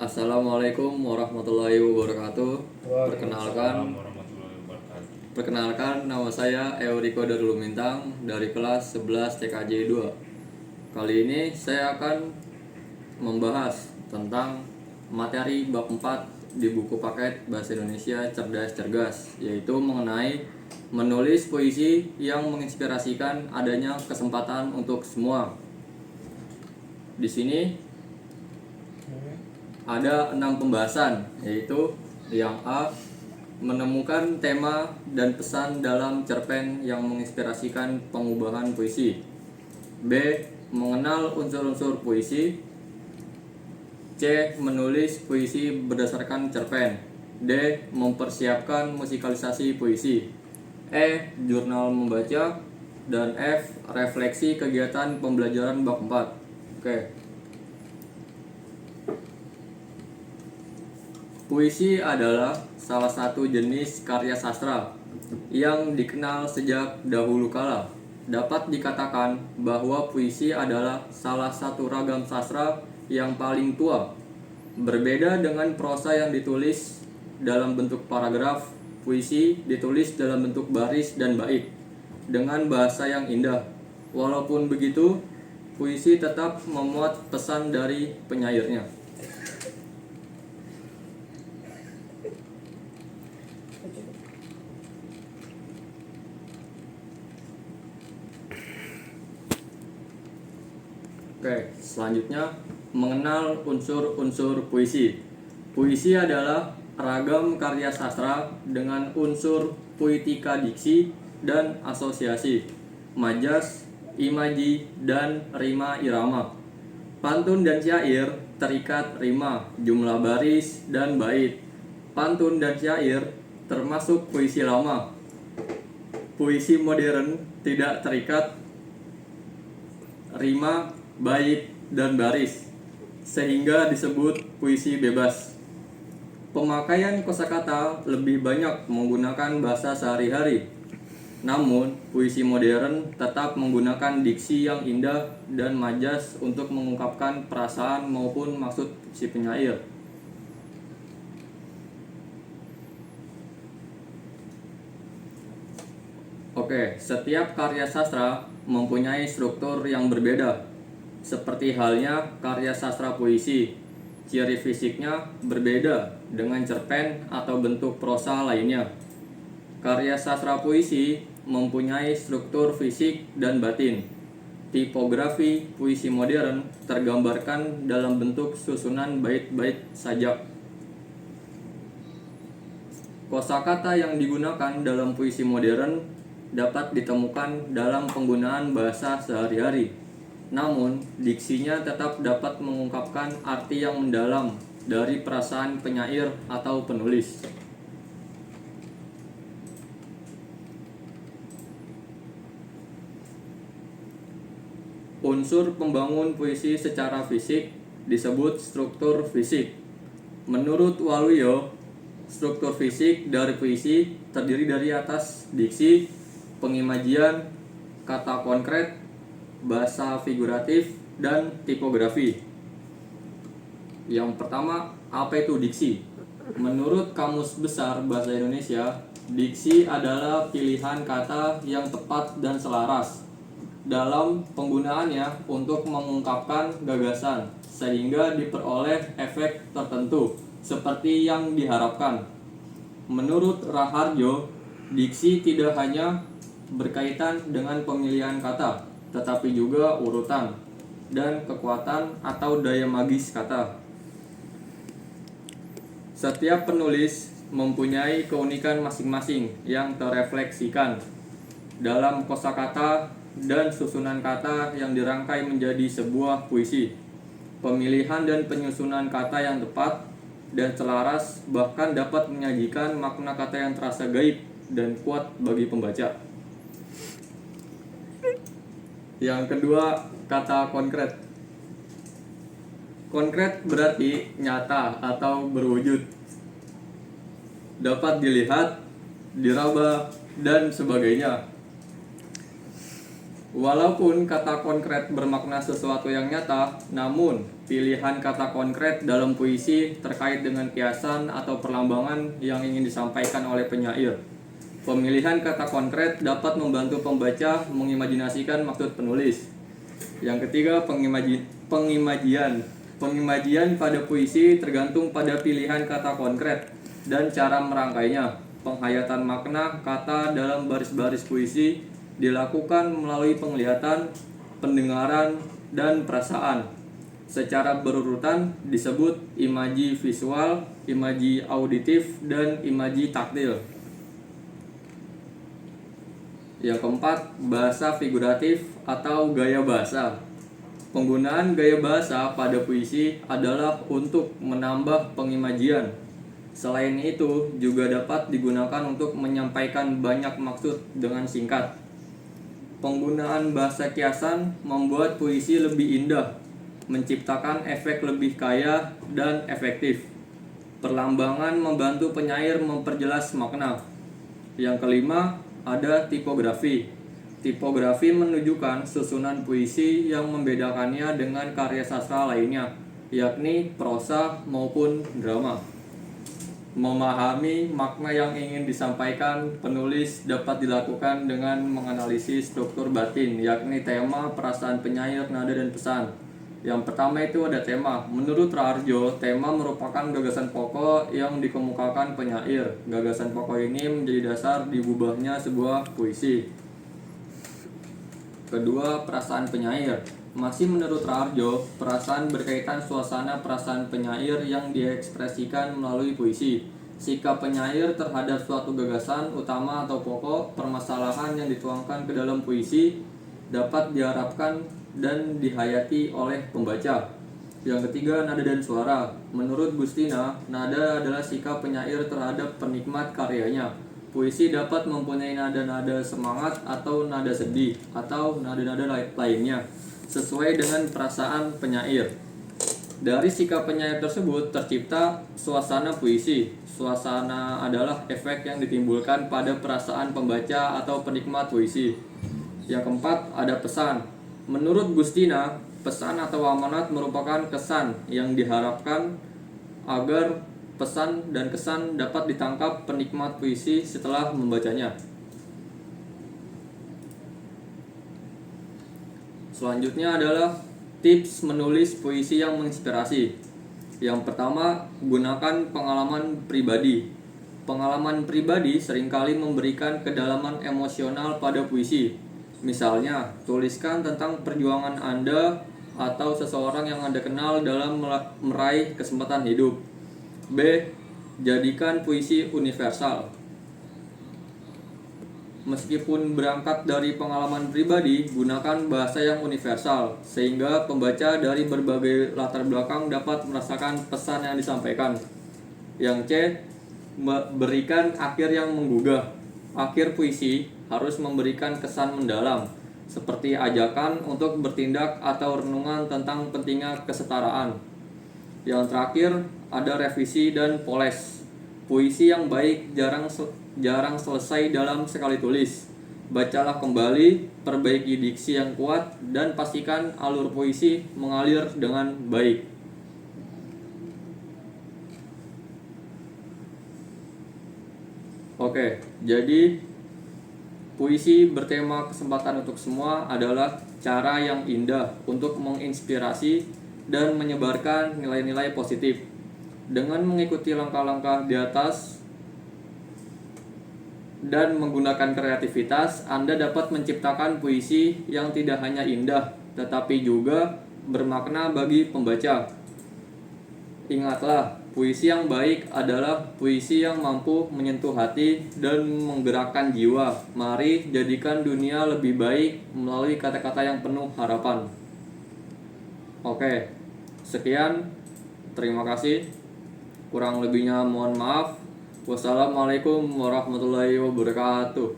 Assalamualaikum warahmatullahi wabarakatuh. Perkenalkan nama saya Euriko Darul Lumintang dari kelas 11 TKJ 2. Kali ini saya akan membahas tentang materi bab 4 di buku paket Bahasa Indonesia Cerdas Cergas, yaitu mengenai menulis puisi yang menginspirasikan adanya kesempatan untuk semua. Di sini ada 6 pembahasan, yaitu yang A, menemukan tema dan pesan dalam cerpen yang menginspirasikan pengubahan puisi. B, mengenal unsur-unsur puisi. C, menulis puisi berdasarkan cerpen. D, mempersiapkan musikalisasi puisi. E, jurnal membaca. Dan F, refleksi kegiatan pembelajaran bab 4. Oke. Puisi adalah salah satu jenis karya sastra yang dikenal sejak dahulu kala. Dapat dikatakan bahwa puisi adalah salah satu ragam sastra yang paling tua. Berbeda dengan prosa yang ditulis dalam bentuk paragraf, puisi ditulis dalam bentuk baris dan bait dengan bahasa yang indah. Walaupun begitu, puisi tetap memuat pesan dari penyairnya. Oke, selanjutnya mengenal unsur-unsur puisi. Puisi adalah ragam karya sastra dengan unsur poetika diksi dan asosiasi, majas, imaji, dan rima irama. Pantun dan syair terikat rima, jumlah baris, dan bait. Pantun dan syair termasuk puisi lama. Puisi modern tidak terikat rima, bait, dan baris, sehingga disebut puisi bebas. Pemakaian kosakata lebih banyak menggunakan bahasa sehari-hari. Namun, puisi modern tetap menggunakan diksi yang indah dan majas untuk mengungkapkan perasaan maupun maksud si penyair. Oke, setiap karya sastra mempunyai struktur yang berbeda. Seperti halnya karya sastra puisi, ciri fisiknya berbeda dengan cerpen atau bentuk prosa lainnya. Karya sastra puisi mempunyai struktur fisik dan batin. Tipografi puisi modern tergambarkan dalam bentuk susunan bait-bait sajak. Kosakata yang digunakan dalam puisi modern dapat ditemukan dalam penggunaan bahasa sehari-hari. Namun, diksinya tetap dapat mengungkapkan arti yang mendalam dari perasaan penyair atau penulis. Unsur pembangun puisi secara fisik disebut struktur fisik. Menurut Waluyo, struktur fisik dari puisi terdiri dari atas diksi, pengimajian, kata konkret, bahasa figuratif, dan tipografi. Yang pertama, apa itu diksi? Menurut Kamus Besar Bahasa Indonesia, diksi adalah pilihan kata yang tepat dan selaras dalam penggunaannya untuk mengungkapkan gagasan sehingga diperoleh efek tertentu seperti yang diharapkan. Menurut Raharjo, diksi tidak hanya berkaitan dengan pemilihan kata, tetapi juga urutan dan kekuatan atau daya magis kata. Setiap penulis mempunyai keunikan masing-masing yang terefleksikan dalam kosakata dan susunan kata yang dirangkai menjadi sebuah puisi. Pemilihan dan penyusunan kata yang tepat dan selaras bahkan dapat menyajikan makna kata yang terasa gaib dan kuat bagi pembaca. Yang kedua, kata konkret. Konkret berarti nyata atau berwujud. dapat dilihat, diraba, dan sebagainya. Walaupun kata konkret bermakna sesuatu yang nyata, namun pilihan kata konkret dalam puisi terkait dengan kiasan atau perlambangan yang ingin disampaikan oleh penyair. Pemilihan kata konkret dapat membantu pembaca mengimajinasikan maksud penulis. Yang ketiga, pengimajian. Pengimajian pada puisi tergantung pada pilihan kata konkret dan cara merangkainya. Penghayatan makna kata dalam baris-baris puisi dilakukan melalui penglihatan, pendengaran, dan perasaan. Secara berurutan disebut imaji visual, imaji auditif, dan imaji taktil. Yang keempat, bahasa figuratif atau gaya bahasa. Penggunaan gaya bahasa pada puisi adalah untuk menambah pengimajian. Selain itu, juga dapat digunakan untuk menyampaikan banyak maksud dengan singkat. Penggunaan bahasa kiasan membuat puisi lebih indah, menciptakan efek lebih kaya dan efektif. Perlambangan membantu penyair memperjelas makna. Yang kelima, ada tipografi. Tipografi menunjukkan susunan puisi yang membedakannya dengan karya sastra lainnya, yakni prosa maupun drama. Memahami makna yang ingin disampaikan penulis dapat dilakukan dengan menganalisis struktur batin, yakni tema, perasaan penyair, nada, dan pesan. Yang pertama itu ada tema. Menurut Raharjo, tema merupakan gagasan pokok yang dikemukakan penyair. Gagasan pokok ini menjadi dasar diubahnya sebuah puisi. Kedua, perasaan penyair. Masih menurut Raharjo, perasaan berkaitan suasana perasaan penyair yang diekspresikan melalui puisi. Sikap penyair terhadap suatu gagasan utama atau pokok permasalahan yang dituangkan ke dalam puisi dapat diharapkan dan dihayati oleh pembaca. Yang ketiga, nada dan suara. Menurut Gustina, nada adalah sikap penyair terhadap penikmat karyanya. Puisi dapat mempunyai nada-nada semangat atau nada sedih atau nada-nada lainnya sesuai dengan perasaan penyair. Dari sikap penyair tersebut tercipta suasana puisi. Suasana adalah efek yang ditimbulkan pada perasaan pembaca atau penikmat puisi. Yang keempat, ada pesan. Menurut Gustina, pesan atau amanat merupakan kesan yang diharapkan agar pesan dan kesan dapat ditangkap penikmat puisi setelah membacanya. Selanjutnya adalah tips menulis puisi yang menginspirasi. Yang pertama, gunakan pengalaman pribadi. Pengalaman pribadi seringkali memberikan kedalaman emosional pada puisi. Misalnya, tuliskan tentang perjuangan Anda atau seseorang yang Anda kenal dalam meraih kesempatan hidup. B. Jadikan puisi universal. Meskipun berangkat dari pengalaman pribadi, gunakan bahasa yang universal sehingga pembaca dari berbagai latar belakang dapat merasakan pesan yang disampaikan. Yang C. Berikan akhir yang menggugah. Akhir puisi harus memberikan kesan mendalam, seperti ajakan untuk bertindak atau renungan tentang pentingnya kesetaraan. Yang terakhir, ada revisi dan poles. Puisi yang baik jarang selesai dalam sekali tulis. Bacalah kembali, perbaiki diksi yang kuat, dan pastikan alur puisi mengalir dengan baik. Oke, jadi puisi bertema kesempatan untuk semua adalah cara yang indah untuk menginspirasi dan menyebarkan nilai-nilai positif. Dengan mengikuti langkah-langkah di atas dan menggunakan kreativitas, Anda dapat menciptakan puisi yang tidak hanya indah, tetapi juga bermakna bagi pembaca. Ingatlah, puisi yang baik adalah puisi yang mampu menyentuh hati dan menggerakkan jiwa. Mari jadikan dunia lebih baik melalui kata-kata yang penuh harapan. Oke, sekian. Terima kasih. Kurang lebihnya mohon maaf. Wassalamualaikum warahmatullahi wabarakatuh.